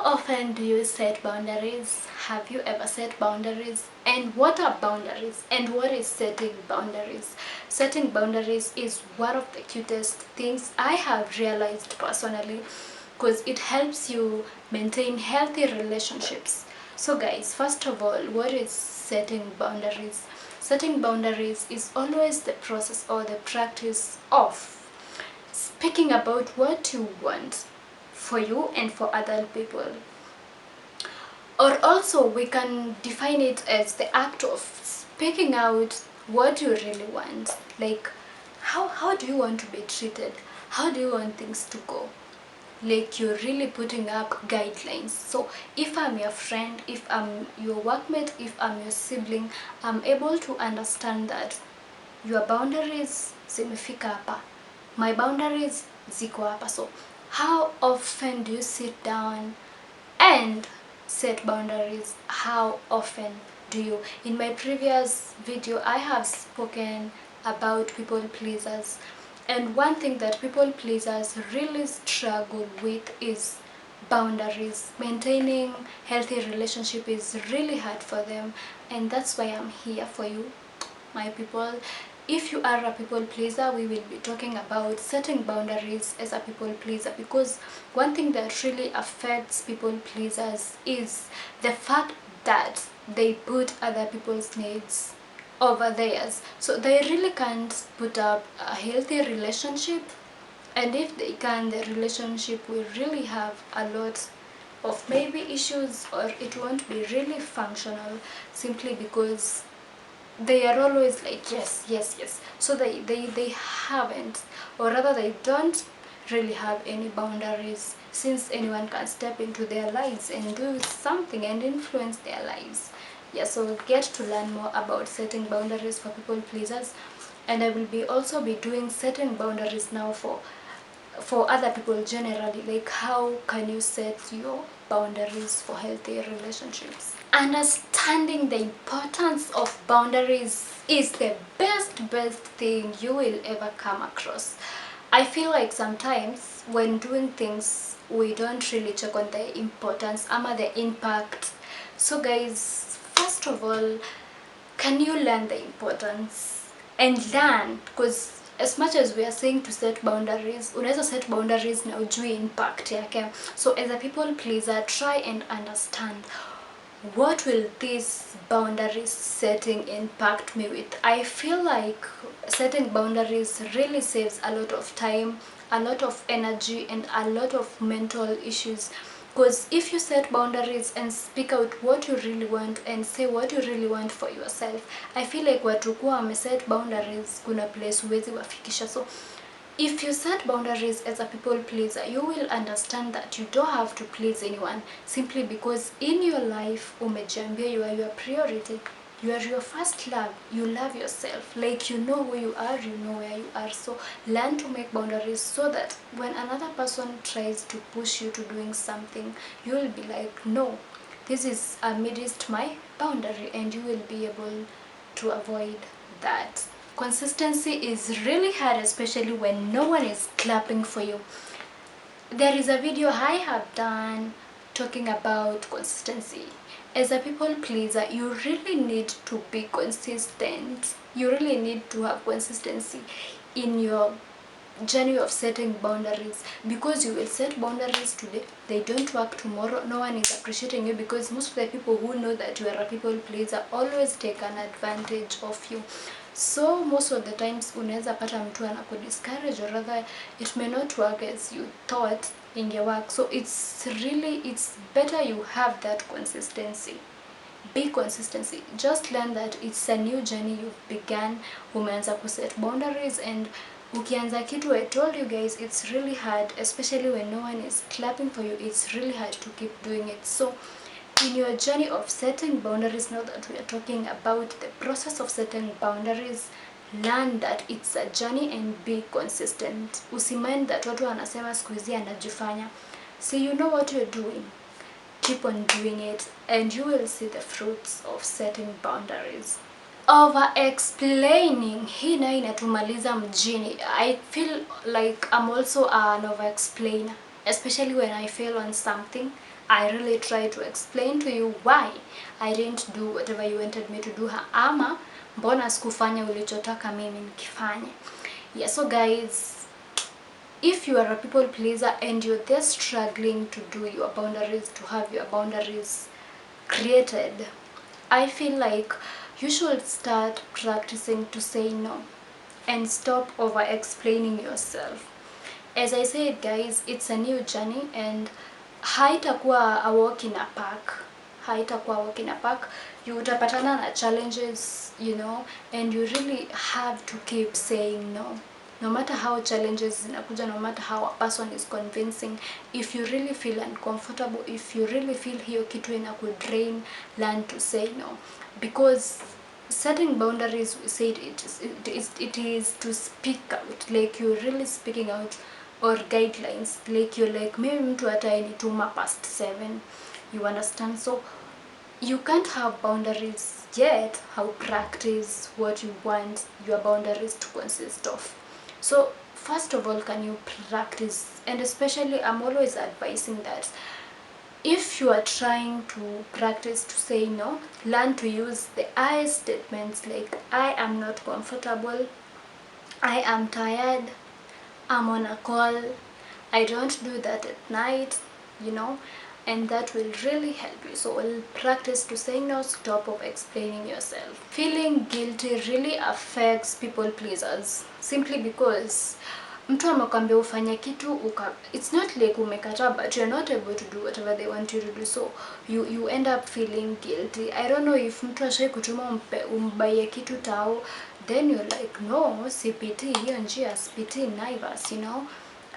often do you set boundaries? Have you ever set boundaries? And what are boundaries? And what is setting boundaries? Setting boundaries is one of the cutest things I have realized personally, because it helps you maintain healthy relationships. So guys, first of all, what is setting boundaries? Setting boundaries is always the process or the practice of speaking about what you want for you and for other people. Or also we can define it as the act of speaking out what you really want. Like how do you want to be treated? How do you want things to go? Like you're really putting up guidelines. So if I'm your friend, if I'm your workmate, if I'm your sibling, I'm able to understand that your boundaries zimefika hapa, my boundaries ziko hapa. So how often do you sit down and set boundaries? How often do you? In my previous video I have spoken about people pleasers, and one thing that people pleasers really struggle with is boundaries. Maintaining healthy relationship is really hard for them, and that's why I'm here for you, my people. If you are a people pleaser, we will be talking about setting boundaries as a people pleaser, because one thing that really affects people pleasers is the fact that they put other people's needs over theirs. So they really can't put up a healthy relationship, and if they can, the relationship will really have a lot of maybe issues, or it won't be really functional, simply because they are always like yes, yes, yes. So they haven't, or rather they don't really have any boundaries, since anyone can step into their lives and do something and influence their lives. Yeah, so we'll get to learn more about setting boundaries for people pleasers, and I will be also be doing setting boundaries now for other people generally. Like how can you set your boundaries for healthy relationships? Understanding the importance of boundaries is the best thing you will ever come across. I feel like sometimes when doing things we don't really check on the importance ama the impact. So guys, first of all, can you learn the importance and learn? Because as much as we are saying to set boundaries, unaweza set boundaries na ujui impact yake. So as a people pleaser, try and understand, what will this boundaries setting impact me with? I feel like setting boundaries really saves a lot of time, a lot of energy, and a lot of mental issues. Because if you set boundaries and speak out what you really want and say what you really want for yourself, I feel like watu kuwa wameset boundaries kuna place huwezi wafikisha. So if you set boundaries as a people pleaser, you will understand that you don't have to please anyone, simply because in your life umejiambia you are your priority, you are your first love, you love yourself, like you know who you are, you know where you are. So learn to make boundaries so that when another person tries to push you to doing something, you will be like, no, this is amidst my boundary, and you will be able to avoid that. Consistency is really hard, especially when no one is clapping for you. There is a video I have done talking about consistency. As a people pleaser, you really need to be consistent. You really need to have consistency in your journey of setting boundaries, because you will set boundaries today, they don't work tomorrow, no one is appreciating you, because most of the people who know that you are a people pleaser always take an advantage of you. So most of the times unaweza pata mtu anakudiscourage, or rather it may not work as you thought ingework. So it's better you have that consistency. Be consistency. Just learn that it's a new journey you've begun. Umeanza kuset boundaries, and ukianza kitu, I told you guys, it's really hard, especially when no one is clapping for you. It's really hard to keep doing it. So in your journey of setting boundaries, now that we are talking about the process of setting boundaries, learn that it's a journey and be consistent. Usimind that watu wanasema siku hizi anajifanya. See, you know what you're doing. Keep on doing it, and you will see the fruits of setting boundaries. Over explaining, hii nayo inatumaliza mjini. I feel like I'm also an over explainer, especially when I fail on something. I really try to explain to you why I didn't do whatever you wanted me to do, ama mbona sikufanya ulichotaka mimi nikifanye. Yeah, so guys, if you are a people pleaser and you're there struggling to do your boundaries, to have your boundaries created, I feel like you should start practicing to say no and stop over explaining yourself. As I said guys, it's a new journey and haitakuwa a walk in a park. Haitakuwa a walk in a park. You utapatana na challenges, you know, and you really have to keep saying no. No matter how challenges zinakuja, no matter how a person is convincing, if you really feel uncomfortable, if you really feel hiyo kitu inakudrain, learn to say no. Because setting boundaries, we said it is to speak out, like you're really speaking out, or guidelines, like you're like, maybe mtu hata inituma past 7, you understand? So you can't have boundaries yet how practice what you want your boundaries to consist of. So first of all, can you practice? And especially I'm always advising that if you are trying to practice to say no, learn to use the I statements, like I am not comfortable, I am tired, I'm on a call, I don't do that at night, you know, and that will really help you. So we'll practice to say no, stop of explaining yourself. Feeling guilty really affects people pleasers simply because mtu amekwambia ufanye kitu it's not like umekataa, but you're not able to do whatever they want you to do, so you end up feeling guilty. I don't know if mtu ashai kutuma umbaye kitu tao, then you're like, no, sipiti hiyo njia, sipiti Naivas, you know,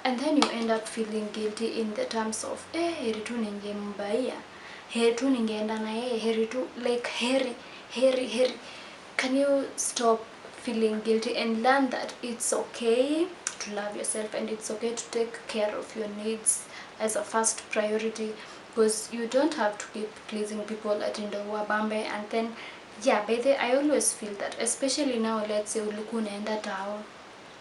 and then you end up feeling guilty in the terms of heri tu ningembaia, heri tu ningeenda na yeye, heri tu, like heri. Can you stop feeling guilty and learn that it's okay to love yourself and it's okay to take care of your needs as a first priority, because you don't have to keep pleasing people at ndo wabambe. And then yeah, by the I always feel that, especially now, let's say ulikuwa unaenda tao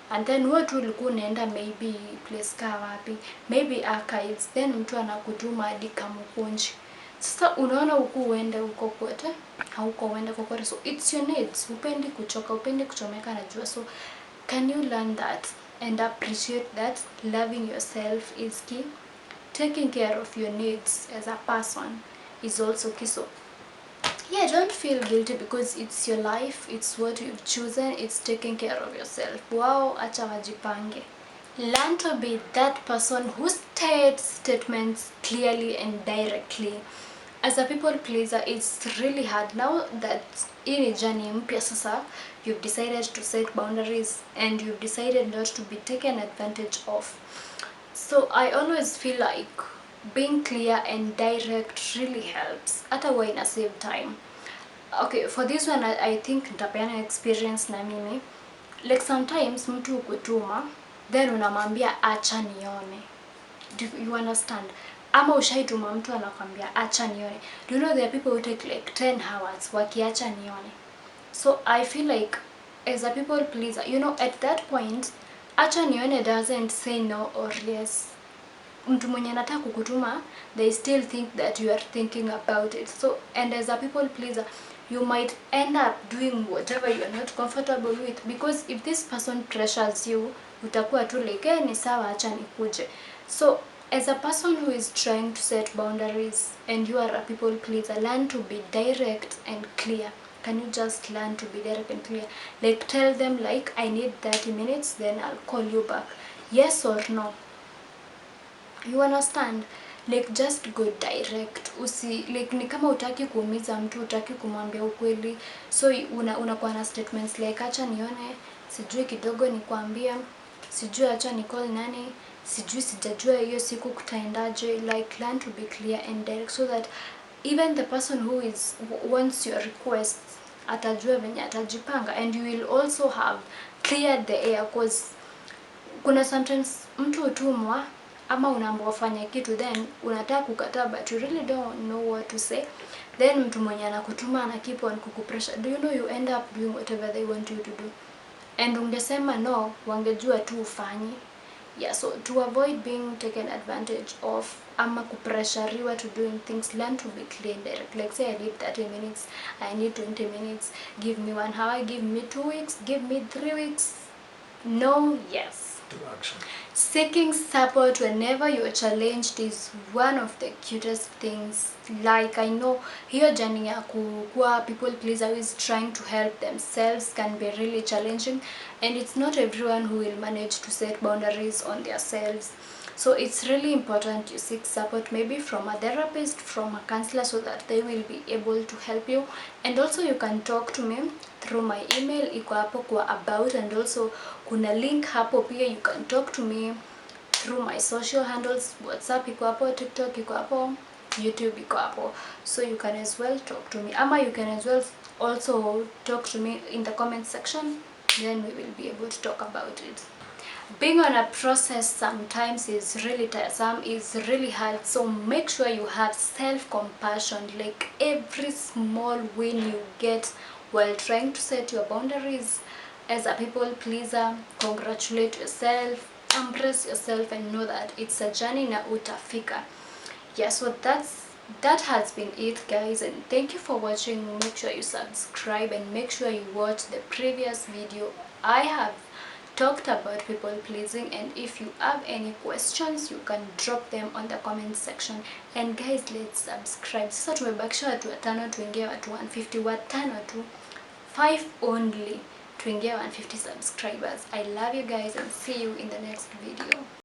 and then watu ulikuwa unaenda maybe place ka wapi, maybe archives, then mtu anakutuma hadi Kamukunji. Sasa unaona huku uende huko kote, hauko uende kokote, so it's your needs. Upendi kuchoka, upendi kuchomeka na jua. So can you learn that and appreciate that loving yourself is key? Taking care of your needs as a person is also key. So yeah, don't feel guilty because it's your life, it's what you've chosen, it's taking care of yourself. Wow, acha wajipange. Learn to be that person who states statements clearly and directly. As a people pleaser, it's really hard now that in a journey mpya sasa, you've decided to set boundaries and you've decided not to be taken advantage of. So I always feel like being clear and direct really helps. Hata huwa ina save time. Okay, for this one I think nitapeana experience na mimi. Like sometimes mtu ukutuma, then unamwambia acha nione. Do you understand? Ama ushaituma mtu anakwambia acha nione. Do you know there are people who take like 10 hours wakiacha nione? So I feel like as a people pleaser, you know, at that point, acha nione doesn't say no or yes. Mtu mwenye anataka kukutuma, they still think that you are thinking about it. So, and as a people pleaser, you might end up doing whatever you are not comfortable with, because if this person pressures you, utakuwa tu like, ni sawa, acha nikuje. So as a person who is trying to set boundaries and you are a people pleaser, learn to be direct and clear. Can you just learn to be direct and clear? Like tell them like, I need 30 minutes, then I'll call you back. Yes or no? You understand? Like just go direct. Like ni kama utaki kuumiza mtu, utaki kumwambia ukweli. So unakuwa na statements like acha nione, sijui kidogo nikwambia, sijui acha ni call nani, sijui sijajua hiyo siku kutaendaje. Like learn to be clear and direct so that even the person who wants your request atajua venye atajipanga, and you will also have cleared the air, because kuna sometimes mtu utumwa ama unaambiwa fanya kitu, then unataka kukataa but you really don't know what to say, then mtu mwenye anakutuma ana keep on kukupressure. Do you know you end up doing whatever they want you to do, and ungesema no, wangejua tu ufanye. Yeah, so to avoid being taken advantage of ama kupressuriwa to doing things, learn to be clean direct. Like say I need 30 minutes, I need 20 minutes, give me 1 hour, give me 2 weeks, give me 3 weeks. No, yes. To action. Seeking support whenever you're challenged is one of the cutest things. Like I know here journey ya kuwa people pleaser who is trying to help themselves can be really challenging, and it's not everyone who will manage to set boundaries on themselves. So it's really important you seek support, maybe from a therapist, from a counselor, so that they will be able to help you. And also you can talk to me through my email, iko hapo kwa about, and also kuna link hapo pia, you can talk to me through my social handles. WhatsApp iko hapo, TikTok iko hapo, YouTube iko hapo, so you can as well talk to me, ama you can as well also talk to me in the comment section, then we will be able to talk about it. Being on a process sometimes is really tiresome, is really hard, so make sure you have self-compassion. Like every small win you get while trying to set your boundaries as a people pleaser, congratulate yourself, embrace yourself, and know that it's a journey na utafika. Yeah, so that has been it, guys, and thank you for watching. Make sure you subscribe and make sure you watch the previous video. I have talked about people pleasing, and if you have any questions you can drop them on the comment section. And guys, let's subscribe. Sasa tumebakisha watu watano tuingie watu 150, watano tu, 5 only tuingie 150 subscribers. I love you guys and see you in the next video.